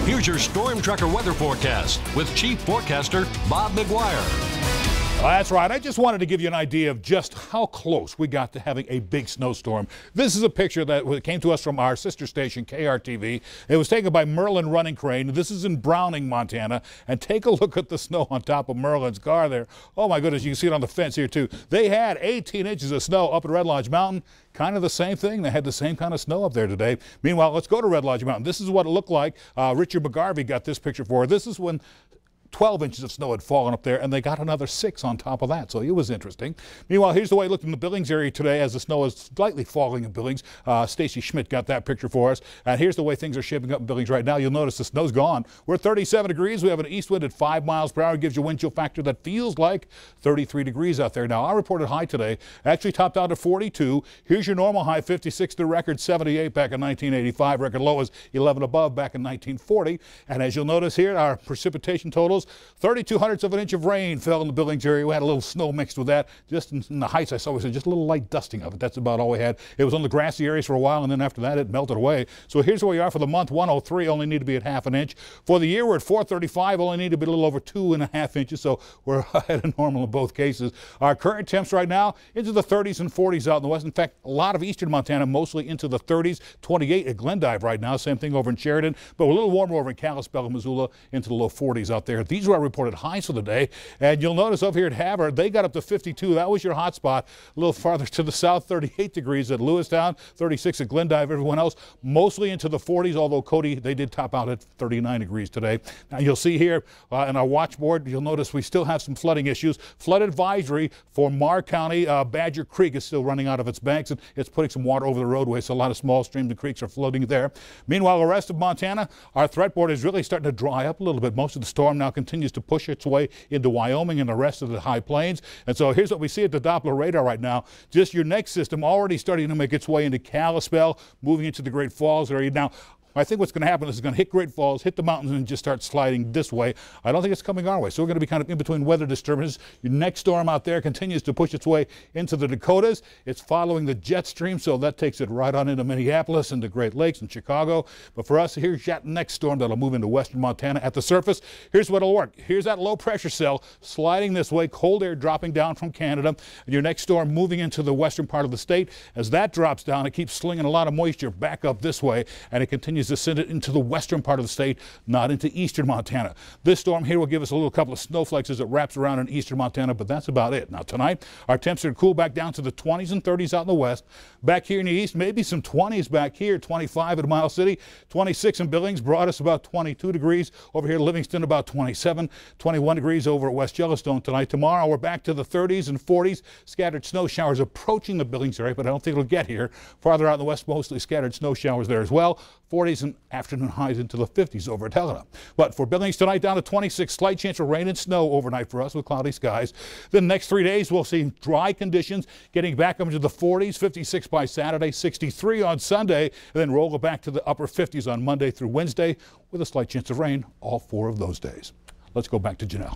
Here's your Storm Tracker weather forecast with Chief Forecaster Bob McGuire. That's right. I just wanted to give you an idea of just how close we got to having a big snowstorm. This is a picture that came to us from our sister station, KRTV. It was taken by Merlin Running Crane. This is in Browning, Montana. And take a look at the snow on top of Merlin's car there. Oh, my goodness. You can see it on the fence here, too. They had 18 inches of snow up at Red Lodge Mountain. Kind of the same thing. They had the same kind of snow up there today. Meanwhile, let's go to Red Lodge Mountain. This is what it looked like. Richard McGarvey got this picture for her. This is when 12 inches of snow had fallen up there, and they got another 6 on top of that, so it was interesting. Meanwhile, here's the way it looked in the Billings area today as the snow is slightly falling in Billings. Stacy Schmidt got that picture for us, and here's the way things are shaping up in Billings right now. You'll notice the snow's gone. We're at 37 degrees. We have an east wind at 5 miles per hour. It gives you a wind chill factor that feels like 33 degrees out there. Now, our reported high today actually topped out at 42. Here's your normal high, 56, the record 78 back in 1985. Record low was 11 above back in 1940. And as you'll notice here, our precipitation totals, 32 hundredths of an inch of rain fell in the Billings area. We had a little snow mixed with that. Just in the heights, I saw, we said just a little light dusting of it. That's about all we had. It was on the grassy areas for a while, and then after that, it melted away. So here's where we are for the month. 103, only need to be at half an inch. For the year, we're at 435, only need to be a little over 2.5 inches. So we're ahead of normal in both cases. Our current temps right now into the 30s and 40s out in the west. In fact, a lot of eastern Montana, mostly into the 30s. 28 at Glendive right now. Same thing over in Sheridan, but a little warmer over in Kalispell and Missoula, into the low 40s out there. These are our reported highs for the day. And you'll notice over here at Havre, they got up to 52. That was your hot spot. A little farther to the south, 38 degrees at Lewistown, 36 at Glendive. Everyone else mostly into the 40s, although Cody, they did top out at 39 degrees today. Now you'll see here in our watch board, you'll notice we still have some flooding issues. Flood advisory for Marr County. Badger Creek is still running out of its banks, and it's putting some water over the roadway, so a lot of small streams and creeks are flooding there. Meanwhile, the rest of Montana, our threat board is really starting to dry up a little bit. Most of the storm now continues to push its way into Wyoming and the rest of the high plains. And so here's what we see at the Doppler radar right now. Just your next system already starting to make its way into Kalispell, moving into the Great Falls area. Now, I think what's going to happen is it's going to hit Great Falls, hit the mountains, and just start sliding this way. I don't think it's coming our way. So we're going to be kind of in between weather disturbances. Your next storm out there continues to push its way into the Dakotas. It's following the jet stream, so that takes it right on into Minneapolis and the Great Lakes and Chicago. But for us, here's that next storm that'll move into western Montana. At the surface, here's what'll work. Here's that low pressure cell sliding this way, cold air dropping down from Canada. And your next storm moving into the western part of the state. As that drops down, it keeps slinging a lot of moisture back up this way, and it continues to send it into the western part of the state, not into eastern Montana. This storm here will give us a little couple of snowflakes as it wraps around in eastern Montana, but that's about it. Now tonight, our temps are cool back down to the 20s and 30s out in the west. Back here in the east, maybe some 20s back here, 25 at Miles City, 26 in Billings, brought us about 22 degrees. Over here, Livingston, about 27, 21 degrees over at West Yellowstone tonight. Tomorrow, we're back to the 30s and 40s. Scattered snow showers approaching the Billings area, but I don't think it'll get here. Farther out in the west, mostly scattered snow showers there as well. 40s and afternoon highs into the 50s over at Helena. But for Billings tonight, down to 26, slight chance of rain and snow overnight for us with cloudy skies. The next 3 days, we'll see dry conditions, getting back up into the 40s, 56 by Saturday, 63 on Sunday, and then roll it back to the upper 50s on Monday through Wednesday with a slight chance of rain all 4 of those days. Let's go back to Janelle.